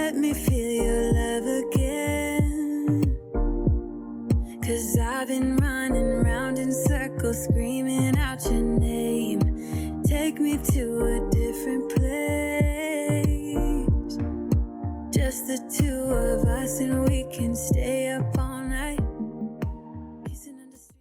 Let me feel your love again. 'Cause I've been running round in circles, screaming out your name. Take me to a different place. Just the two of us, and we can stay up all night. Kissing under street.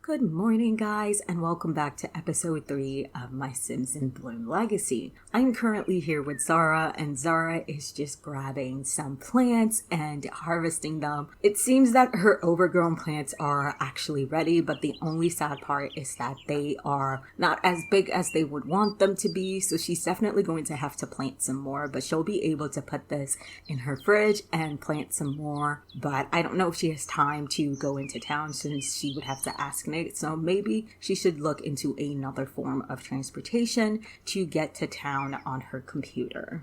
Good morning, guys, and welcome back to episode 3 of my Sims in Bloom Legacy. I'm currently here with Zara, and Zara is just grabbing some plants and harvesting them. It seems that her overgrown plants are actually ready, but the only sad part is that they are not as big as they would want them to be, so she's definitely going to have to plant some more, but she'll be able to put this in her fridge and plant some more. But I don't know if she has time to go into town since she would have to ask Nick. So maybe she should look into another form of transportation to get to town on her computer.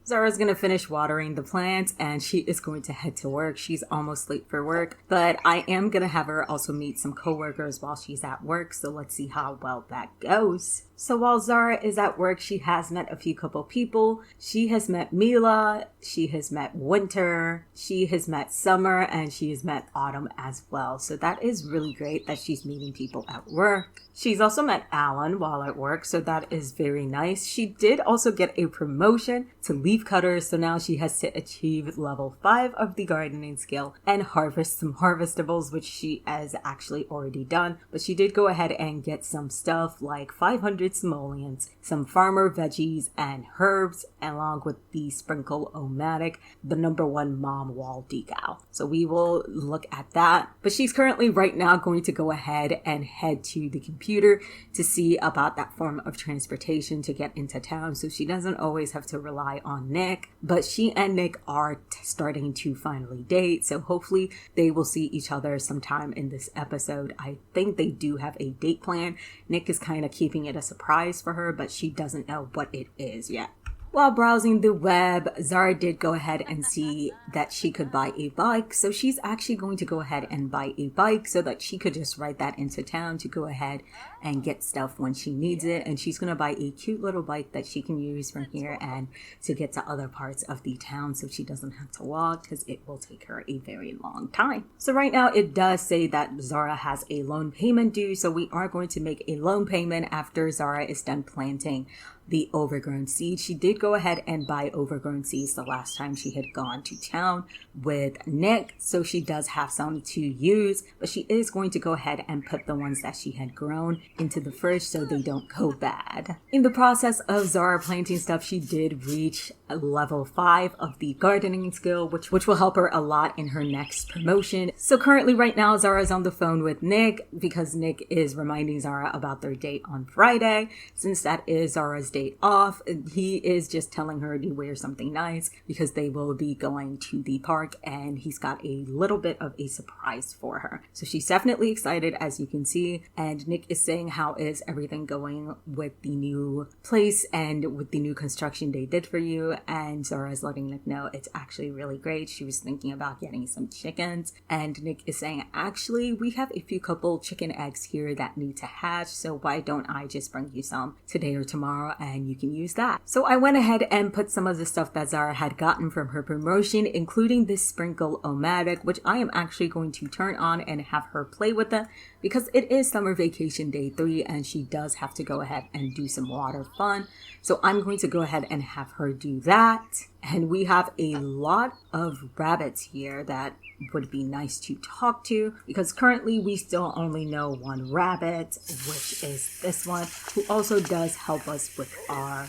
Zara's gonna finish watering the plants and she is going to head to work. She's almost late for work, but I am gonna have her also meet some coworkers while she's at work, so let's see how well that goes. So while Zara is at work, she has met a few couple people. She has met Mila, she has met Winter, she has met Summer, and she has met Autumn as well. So that is really great that she's meeting people at work. She's also met Alan while at work, so that is very nice. She did also get a promotion to leaf cutter, so now she has to achieve level 5 of the gardening skill and harvest some harvestables, which she has actually already done. But she did go ahead and get some stuff like 500 simoleons, some farmer veggies and herbs, along with the sprinkle-o-matic, the #1 mom wall decal. So we will look at that. But she's currently right now going to go ahead and head to the computer to see about that form of transportation to get into town, so she doesn't always have to rely on Nick. But she and Nick are starting to finally date, so hopefully they will see each other sometime in this episode. I think they do have a date plan. Nick is kind of keeping it a surprise for her, but she doesn't know what it is yet. While browsing the web, Zara did go ahead and see that she could buy a bike. So she's actually going to go ahead and buy a bike so that she could just ride that into town to go ahead and get stuff when she needs it. And she's going to buy a cute little bike that she can use from here and to get to other parts of the town so she doesn't have to walk, because it will take her a very long time. So right now it does say that Zara has a loan payment due. So we are going to make a loan payment after Zara is done planting the overgrown seeds. She did go ahead and buy overgrown seeds the last time she had gone to town with Nick, so she does have some to use, but she is going to go ahead and put the ones that she had grown into the fridge so they don't go bad. In the process of Zara planting stuff, she did reach level 5 of the gardening skill, which will help her a lot in her next promotion. So currently right now Zara's on the phone with Nick because Nick is reminding Zara about their date on Friday. Since that is Zara's date off, he is just telling her to wear something nice because they will be going to the park and he's got a little bit of a surprise for her. So she's definitely excited, as you can see, and Nick is saying how is everything going with the new place and with the new construction they did for you, and Zara's letting Nick know it's actually really great. She was thinking about getting some chickens, and Nick is saying, actually we have a few couple chicken eggs here that need to hatch, so why don't I just bring you some today or tomorrow and you can use that. So I went ahead and put some of the stuff that Zara had gotten from her promotion, including this sprinkle-o-matic, which I am actually going to turn on and have her play with it because it is summer vacation day 3 and she does have to go ahead and do some water fun. So I'm going to go ahead and have her do that. And we have a lot of rabbits here that would be nice to talk to because currently we still only know one rabbit, which is this one, who also does help us with our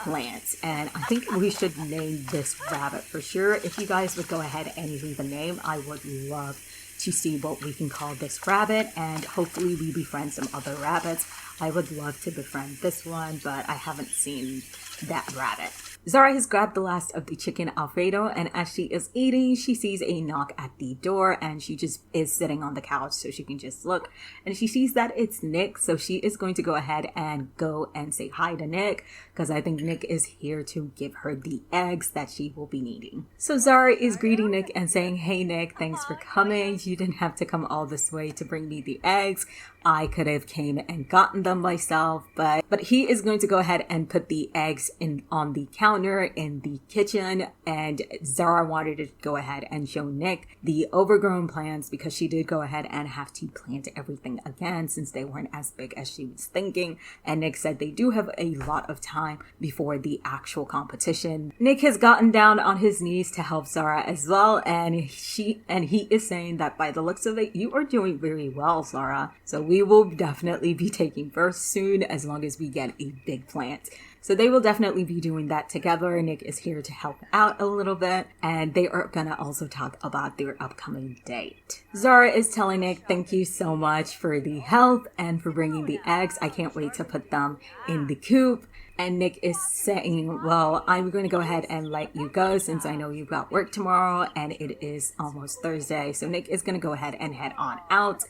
plants. And I think we should name this rabbit for sure. If you guys would go ahead and leave a name, I would love to see what we can call this rabbit, and hopefully we befriend some other rabbits. I would love to befriend this one, but I haven't seen that rabbit. Zara has grabbed the last of the chicken Alfredo, and as she is eating, she sees a knock at the door, and she just is sitting on the couch so she can just look, and she sees that it's Nick, so she is going to go ahead and go and say hi to Nick, because I think Nick is here to give her the eggs that she will be needing. So Zara is greeting Nick and saying, "Hey Nick, thanks for coming. You didn't have to come all this way to bring me the eggs. I could have came and gotten them myself," but he is going to go ahead and put the eggs on the counter in the kitchen, and Zara wanted to go ahead and show Nick the overgrown plants because she did go ahead and have to plant everything again since they weren't as big as she was thinking, and Nick said they do have a lot of time before the actual competition. Nick has gotten down on his knees to help Zara as well, and he is saying that by the looks of it, you are doing very well, Zara. So we will definitely be taking birth soon as long as we get a big plant. So they will definitely be doing that together. Nick is here to help out a little bit, and they are gonna also talk about their upcoming date. Zara is telling Nick, "Thank you so much for the help and for bringing the eggs. I can't wait to put them in the coop." And Nick is saying, "Well, I'm going to go ahead and let you go since I know you've got work tomorrow and it is almost Thursday." So Nick is going to go ahead and head on out.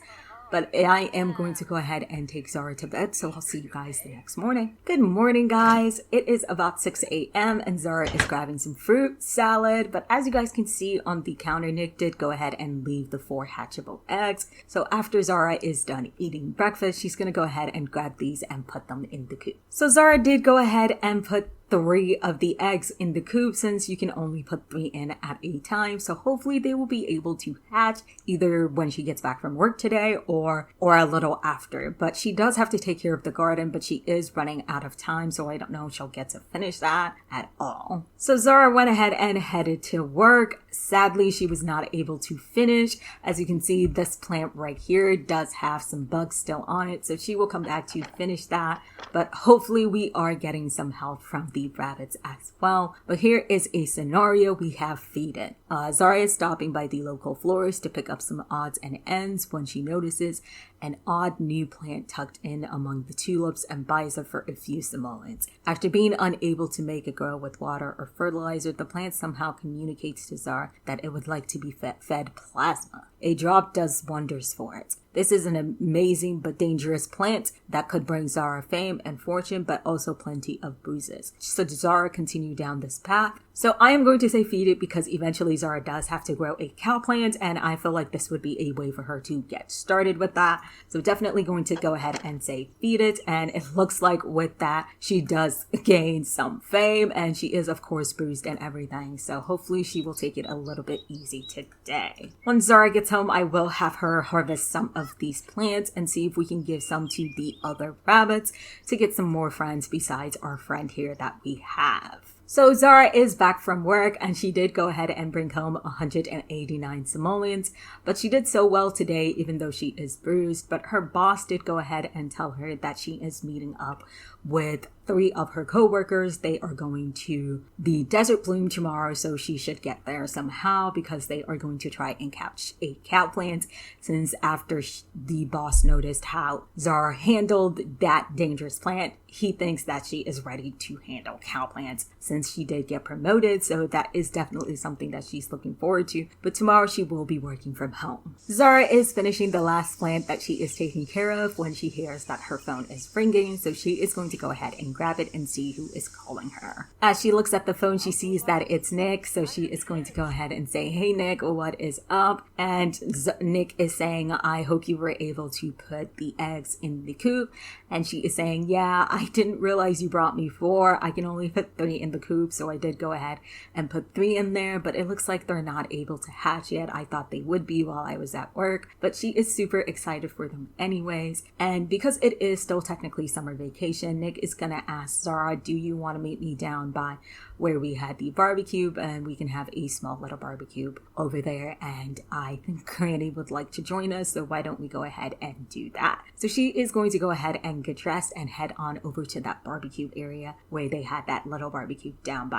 But I am going to go ahead and take Zara to bed, so I'll see you guys the next morning. Good morning, guys. It is about 6 a.m. and Zara is grabbing some fruit salad. But as you guys can see on the counter, Nick did go ahead and leave the 4 hatchable eggs. So after Zara is done eating breakfast, she's going to go ahead and grab these and put them in the coop. So Zara did go ahead and put 3 of the eggs in the coop since you can only put 3 in at a time. So hopefully they will be able to hatch either when she gets back from work today or a little after. But she does have to take care of the garden, but she is running out of time, so I don't know if she'll get to finish that at all. So Zara went ahead and headed to work. Sadly, she was not able to finish. As you can see, this plant right here does have some bugs still on it, so she will come back to finish that. But hopefully we are getting some help from the rabbits as well. But here is a scenario we have feed it. Zara is stopping by the local florist to pick up some odds and ends when she notices an odd new plant tucked in among the tulips and buys it for a few simoleons. After being unable to make it grow with water or fertilizer, the plant somehow communicates to Zara that it would like to be fed plasma. A drop does wonders for it. This is an amazing but dangerous plant that could bring Zara fame and fortune, but also plenty of bruises. So Zara continue down this path. So I am going to say feed it because eventually Zara does have to grow a cow plant, and I feel like this would be a way for her to get started with that. So definitely going to go ahead and say feed it, and it looks like with that she does gain some fame, and she is of course bruised and everything. So hopefully she will take it a little bit easy today. When Zara gets home, I will have her harvest some of these plants and see if we can give some to the other rabbits to get some more friends besides our friend here that we have. So Zara is back from work, and she did go ahead and bring home 189 simoleons, but she did so well today even though she is bruised. But her boss did go ahead and tell her that she is meeting up with 3 of her co-workers. They are going to the desert bloom tomorrow, so she should get there somehow because they are going to try and catch a cow plant, since after the boss noticed how Zara handled that dangerous plant, he thinks that she is ready to handle cow plants since she did get promoted. So that is definitely something that she's looking forward to. But tomorrow she will be working from home. Zara is finishing the last plant that she is taking care of when she hears that her phone is ringing. So she is going to go ahead and grab it and see who is calling her. As she looks at the phone, she sees that it's Nick. So she is going to go ahead and say, "Hey Nick, what is up?" And Nick is saying, "I hope you were able to put the eggs in the coop." And she is saying, "Yeah, I didn't realize you brought me 4. I can only fit 3 in the coop, so I did go ahead and put 3 in there, but it looks like they're not able to hatch yet. I thought they would be while I was at work." But she is super excited for them anyways. And because it is still technically summer vacation, Nick is gonna ask Zara, "Do you want to meet me down by where we had the barbecue, and we can have a small little barbecue over there, and I think Granny would like to join us, so why don't we go ahead and do that?" So she is going to go ahead and get dressed and head on over to that barbecue area where they had that little barbecue down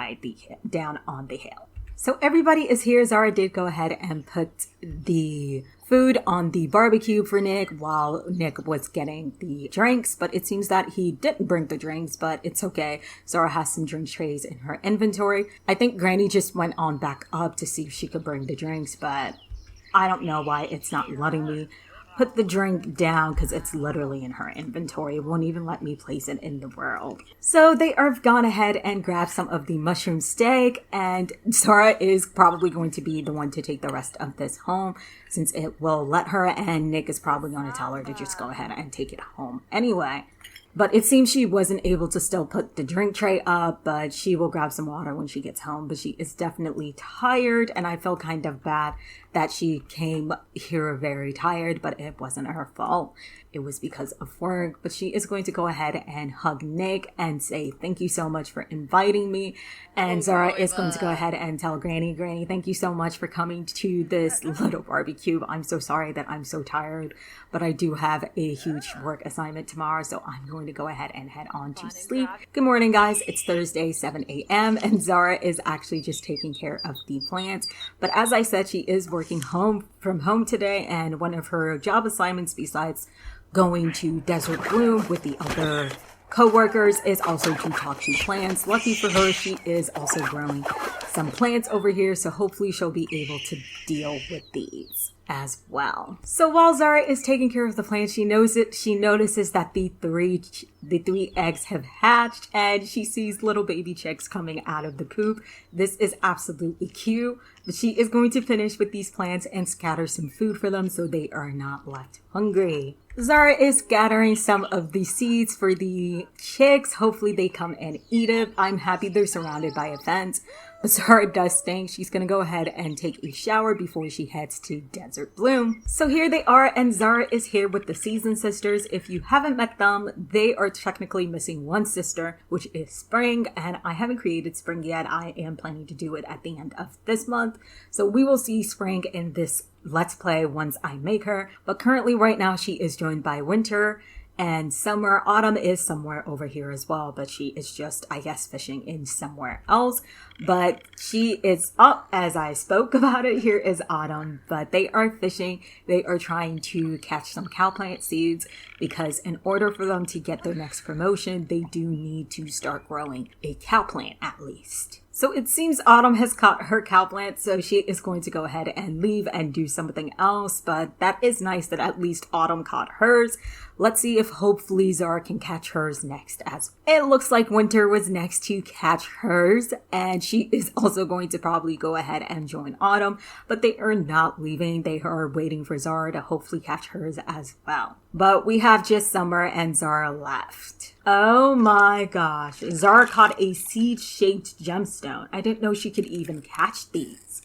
on the hill. So everybody is here. Zara did go ahead and put the food on the barbecue for Nick while Nick was getting the drinks, but it seems that he didn't bring the drinks, but it's okay. Zara has some drink trays in her inventory. I think Granny just went on back up to see if she could bring the drinks, but I don't know why it's not letting me put the drink down because it's literally in her inventory. It won't even let me place it in the world. So they have gone ahead and grabbed some of the mushroom steak, and Zara is probably going to be the one to take the rest of this home since it will let her, and Nick is probably going to tell her to just go ahead and take it home anyway. But it seems she wasn't able to still put the drink tray up, but she will grab some water when she gets home. But she is definitely tired, and I feel kind of bad that she came here very tired, but it wasn't her fault. It was because of work. But she is going to go ahead and hug Nick and say, thank you so much for inviting me. And Zara is going to go ahead and tell Granny, thank you so much for coming to this little barbecue. I'm so sorry that I'm so tired, but I do have a huge work assignment tomorrow, so I'm going to go ahead and head on to sleep. Good morning, guys. It's Thursday, 7 a.m., and Zara is actually just taking care of the plants. But as I said, she is working from home today, and one of her job assignments besides going to Desert Bloom with the other co-workers is also to talk to plants. Lucky for her, she is also growing some plants over here, so hopefully she'll be able to deal with these as well. So while Zara is taking care of the plants, she notices that the three eggs have hatched, and she sees little baby chicks coming out of the coop. This is absolutely cute, but she is going to finish with these plants and scatter some food for them so they are not left hungry. Zara is scattering some of the seeds for the chicks. Hopefully they come and eat it. I'm happy they're surrounded by a fence. But Zara does stink. She's going to go ahead and take a shower before she heads to Desert Bloom. So here they are, and Zara is here with the Season Sisters. If you haven't met them, they are technically missing one sister, which is Spring, and I haven't created Spring yet. I am planning to do it at the end of this month. So we will see Spring in this Let's Play once I make her. But currently right now she is joined by Winter and Summer. Autumn is somewhere over here as well, but she is just, I guess, fishing in somewhere else. But she is up as I spoke about it. Here is Autumn, but they are fishing. They are trying to catch some cowplant seeds because in order for them to get their next promotion, they do need to start growing a cowplant at least. So it seems Autumn has caught her cowplant, so she is going to go ahead and leave and do something else. But that is nice that at least Autumn caught hers. Let's see if hopefully Zara can catch hers next as it looks like Winter was next to catch hers, and she is also going to probably go ahead and join Autumn, but they are not leaving. They are waiting for Zara to hopefully catch hers as well. But we have just Summer and Zara left. Oh my gosh. Zara caught a seed-shaped gemstone. I didn't know she could even catch these.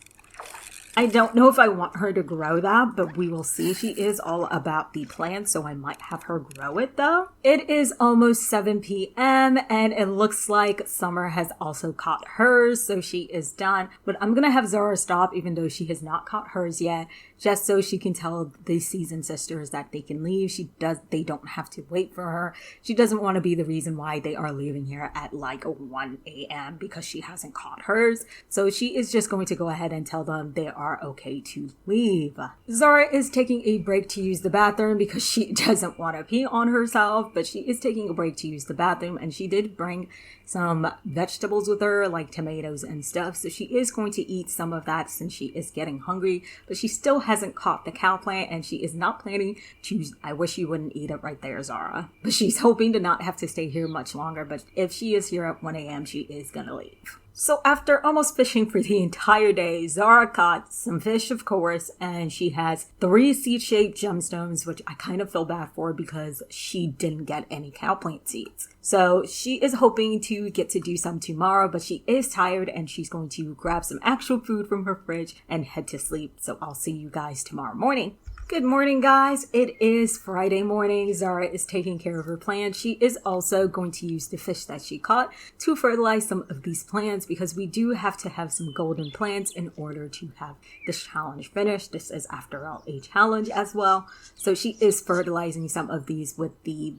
I don't know if I want her to grow that, but we will see. She is all about the plants, so I might have her grow it though. It is almost 7 p.m. and it looks like Summer has also caught hers, so she is done. But I'm gonna have Zara stop even though she has not caught hers yet, just so she can tell the Season Sisters that they can leave. They don't have to wait for her. She doesn't want to be the reason why they are leaving here at like 1 a.m. because she hasn't caught hers. So she is just going to go ahead and tell them they are okay to leave. Zara is taking a break to use the bathroom because she doesn't want to pee on herself, but she is taking a break to use the bathroom, and she did bring some vegetables with her, like tomatoes and stuff. So she is going to eat some of that since she is getting hungry, but she still hasn't caught the cowplant, and she is not planning to. I wish you wouldn't eat it right there, Zara. But she's hoping to not have to stay here much longer, but if she is here at 1 a.m., she is gonna leave. So after almost fishing for the entire day, Zara caught some fish, of course, and she has 3 seed-shaped gemstones, which I kind of feel bad for because she didn't get any cowplant seeds. So she is hoping to get to do some tomorrow, but she is tired and she's going to grab some actual food from her fridge and head to sleep. So I'll see you guys tomorrow morning. Good morning, guys. It is Friday morning. Zara is taking care of her plants. She is also going to use the fish that she caught to fertilize some of these plants because we do have to have some golden plants in order to have this challenge finished. This is, after all, a challenge as well. So she is fertilizing some of these with the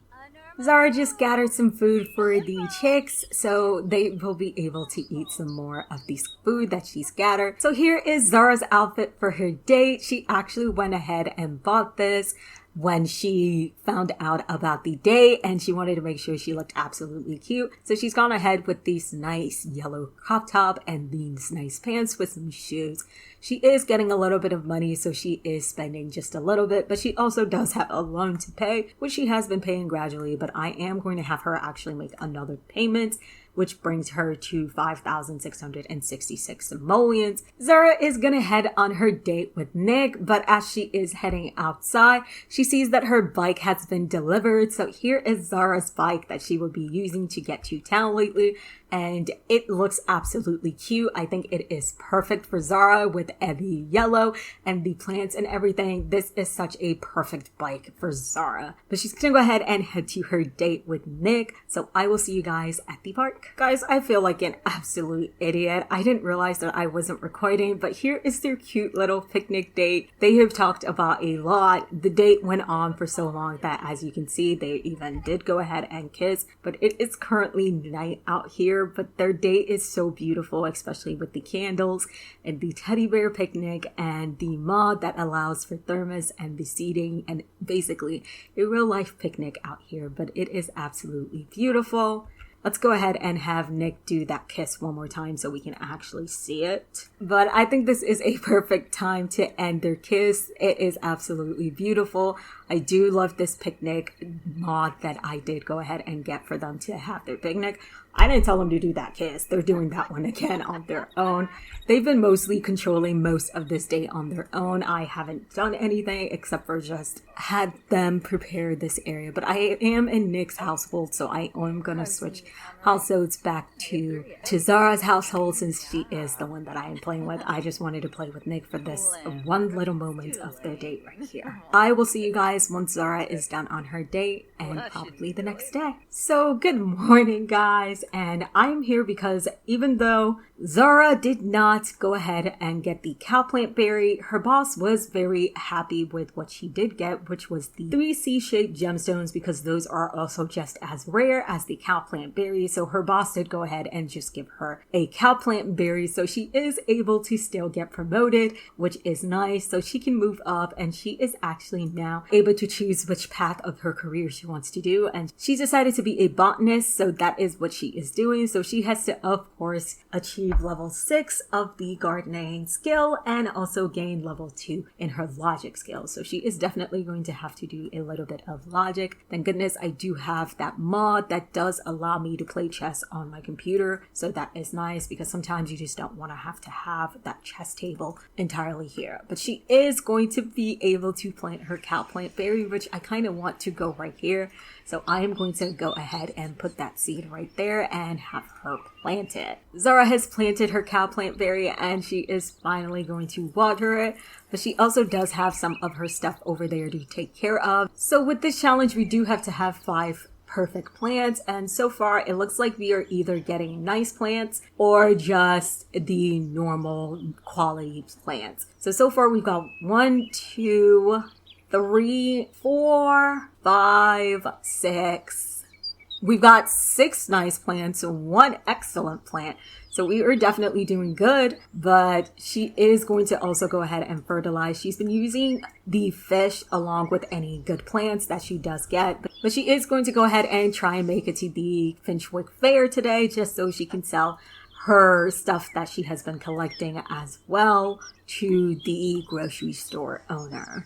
Zara just gathered some food for the chicks, so they will be able to eat some more of this food that she's gathered. So here is Zara's outfit for her date. She actually went ahead and bought this when she found out about the date, and she wanted to make sure she looked absolutely cute. So she's gone ahead with this nice yellow crop top and these nice pants with some shoes. She is getting a little bit of money, so she is spending just a little bit, but she also does have a loan to pay, which she has been paying gradually, but I am going to have her actually make another payment, which brings her to 5,666 simoleons. Zara is gonna head on her date with Nick, but as she is heading outside, she sees that her bike has been delivered. So here is Zara's bike that she will be using to get to town lately, and it looks absolutely cute. I think it is perfect for Zara with the yellow and the plants and everything. This is such a perfect bike for Zara. But she's gonna go ahead and head to her date with Nick. So I will see you guys at the park. Guys, I feel like an absolute idiot. I didn't realize that I wasn't recording, but here is their cute little picnic date. They have talked about a lot. The date went on for so long that, as you can see, they even did go ahead and kiss, but it is currently night out here. But their date is so beautiful, especially with the candles and the teddy bear picnic and the mod that allows for thermos and the seating, and basically a real life picnic out here. But it is absolutely beautiful. Let's go ahead and have Nick do that kiss one more time so we can actually see it. But I think this is a perfect time to end their kiss. It is absolutely beautiful. I do love this picnic mod that I did go ahead and get for them to have their picnic. I didn't tell them to do that kiss. They're doing that one again on their own. They've been mostly controlling most of this day on their own. I haven't done anything except for just had them prepare this area. But I am in Nick's household, so I am going to switch households back to Zara's household since she is the one that I am playing with. I just wanted to play with Nick for this one little moment of their date right here. I will see you guys once Zara is done on her date and probably the next day. So good morning, guys. And I'm here because even though Zara did not go ahead and get the cowplant berry, her boss was very happy with what she did get, which was the 3 C-shaped gemstones, because those are also just as rare as the cowplant berry. So her boss did go ahead and just give her a cowplant berry. So she is able to still get promoted, which is nice. So she can move up, and she is actually now able to choose which path of her career she wants to do. And she's decided to be a botanist. So that is what she is doing. So she has to, of course, achieve level 6 of the gardening skill and also gain level 2 in her logic skill. So she is definitely going to have to do a little bit of logic. Thank goodness I do have that mod that does allow me to play chess on my computer. So that is nice, because sometimes you just don't want to have that chess table entirely here. But she is going to be able to plant her cowplant berry, which I kind of want to go right here. So I am going to go ahead and put that seed right there and have her plant it. Zara has planted her cowplant berry, and she is finally going to water it. But she also does have some of her stuff over there to take care of. So with this challenge, we do have to have 5 perfect plants, and so far it looks like we are either getting nice plants or just the normal quality plants. So far we've got 1, 2, 3, 4, 5, 6. We've got 6 nice plants and 1 excellent plant. So we are definitely doing good, but she is going to also go ahead and fertilize. She's been using the fish along with any good plants that she does get, but she is going to go ahead and try and make it to the Finchwick Fair today, just so she can sell her stuff that she has been collecting as well to the grocery store owner.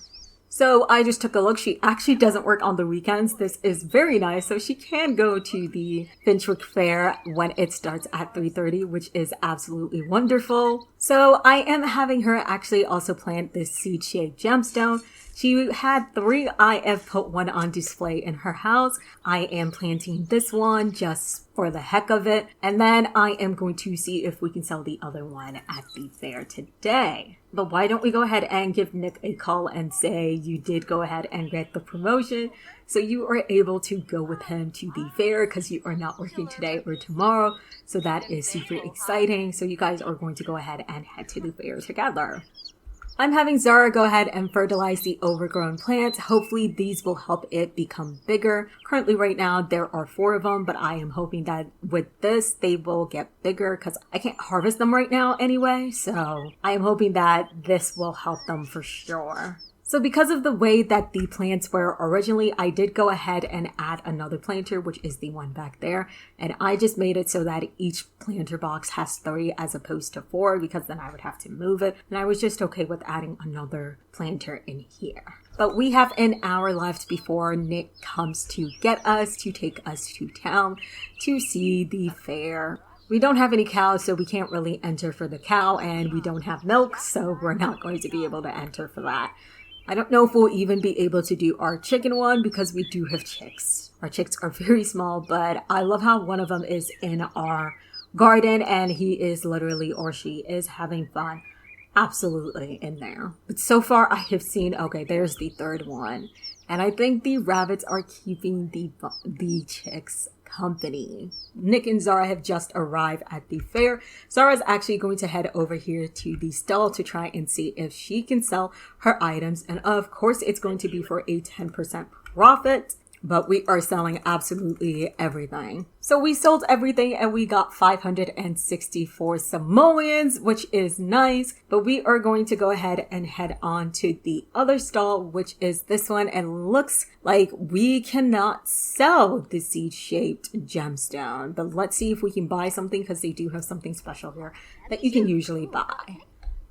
So I just took a look. She actually doesn't work on the weekends. This is very nice. So she can go to the Finchwick Fair when it starts at 3:30, which is absolutely wonderful. So I am having her actually also plant this seed-shaped gemstone. She had 3. I have put one on display in her house. I am planting this one just for the heck of it. And then I am going to see if we can sell the other one at the fair today. But why don't we go ahead and give Nick a call and say you did go ahead and get the promotion, so you are able to go with him to the fair because you are not working today or tomorrow. So that is super exciting. So you guys are going to go ahead and head to the fair together. I'm having Zara go ahead and fertilize the overgrown plants. Hopefully these will help it become bigger. Currently right now there are 4 of them, but I am hoping that with this they will get bigger because I can't harvest them right now anyway. So I am hoping that this will help them for sure. So because of the way that the plants were originally, I did go ahead and add another planter, which is the one back there. And I just made it so that each planter box has 3 as opposed to 4 because then I would have to move it. And I was just okay with adding another planter in here. But we have an hour left before Nick comes to get us, to take us to town to see the fair. We don't have any cows, so we can't really enter for the cow, and we don't have milk, so we're not going to be able to enter for that. I don't know if we'll even be able to do our chicken one because we do have chicks. Our chicks are very small, but I love how one of them is in our garden and he is literally, or she is, having fun absolutely in there. But so far I have seen, okay, there's the 3rd one. And I think the rabbits are keeping the chicks company. Nick and Zara have just arrived at the fair. Zara's actually going to head over here to the stall to try and see if she can sell her items. And of course, it's going to be for a 10% profit. But we are selling absolutely everything. So we sold everything and we got 564 simoleons, which is nice. But we are going to go ahead and head on to the other stall, which is this one. And looks like we cannot sell the seed-shaped gemstone. But let's see if we can buy something because they do have something special here that you can usually buy.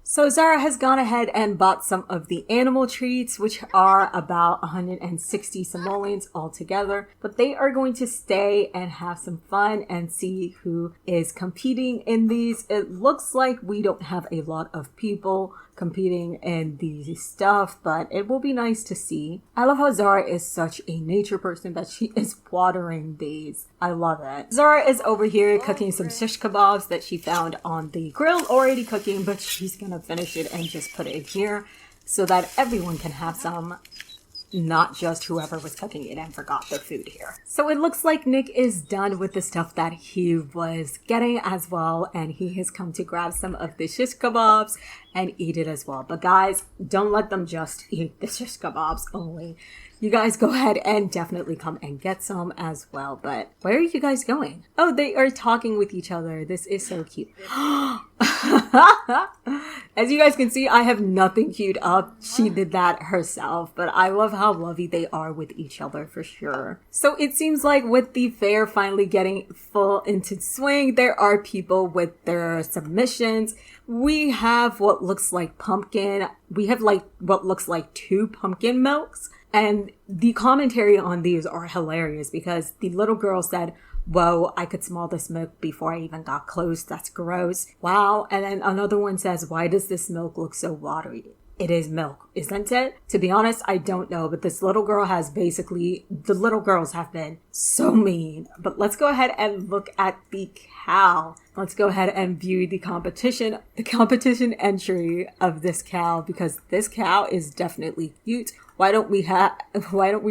So Zara has gone ahead and bought some of the animal treats, which are about 160 simoleons altogether. But they are going to stay and have some fun and see who is competing in these. It looks like we don't have a lot of people competing in these stuff, but it will be nice to see. I love how Zara is such a nature person that she is watering these. I love it. Zara is over here cooking some shish kebabs that she found on the grill already cooking, but she's gonna finish it and just put it here so that everyone can have some, not just whoever was cooking it and forgot their food here. So it looks like Nick is done with the stuff that he was getting as well, and he has come to grab some of the shish kebabs and eat it as well. But guys, don't let them just eat the shish kebabs only. You guys go ahead and definitely come and get some as well. But where are you guys going? Oh, they are talking with each other. This is so cute. As you guys can see, I have nothing queued up. She did that herself, but I love how lovey they are with each other for sure. So it seems like with the fair finally getting full into swing, there are people with their submissions. We have what looks like pumpkin. We have like what looks like 2 pumpkin milks. And the commentary on these are hilarious because the little girl said, "Whoa, I could smell this milk before I even got close. That's gross. Wow." And then another one says, "Why does this milk look so watery?" It is milk, isn't it? To be honest, I don't know, but this little girl has basically, the little girls have been so mean. But let's go ahead and look at the cow. Let's go ahead and view the competition entry of this cow, because this cow is definitely cute. Why don't we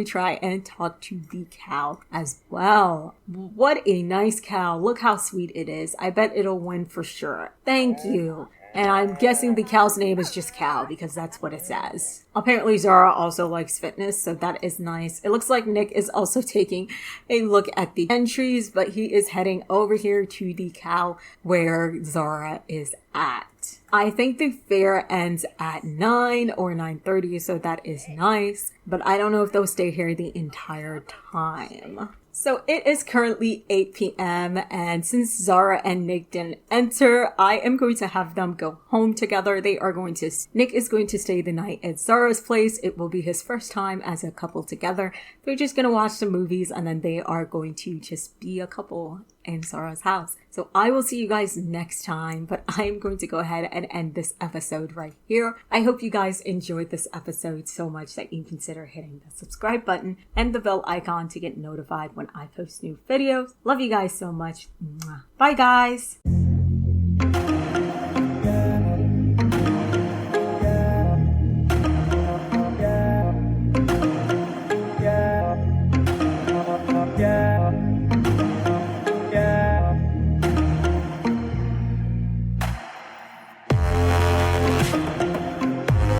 try and talk to the cow as well? What a nice cow. Look how sweet it is. I bet it'll win for sure. Thank you. And I'm guessing the cow's name is just Cow because that's what it says. Apparently Zara also likes fitness, so that is nice. It looks like Nick is also taking a look at the entries, but he is heading over here to the cow where Zara is at. I think the fair ends at 9 or 9:30, so that is nice. But I don't know if they'll stay here the entire time. So it is currently 8 p.m. and since Zara and Nick didn't enter, I am going to have them go home together. Nick is going to stay the night at Zara's place. It will be his first time as a couple together. They're just going to watch some movies and then they are going to just be a couple in Zara's house. So I will see you guys next time, but I am going to go ahead and end this episode right here. I hope you guys enjoyed this episode so much that you consider hitting the subscribe button and the bell icon to get notified when I post new videos. Love you guys so much. Mwah. Bye guys.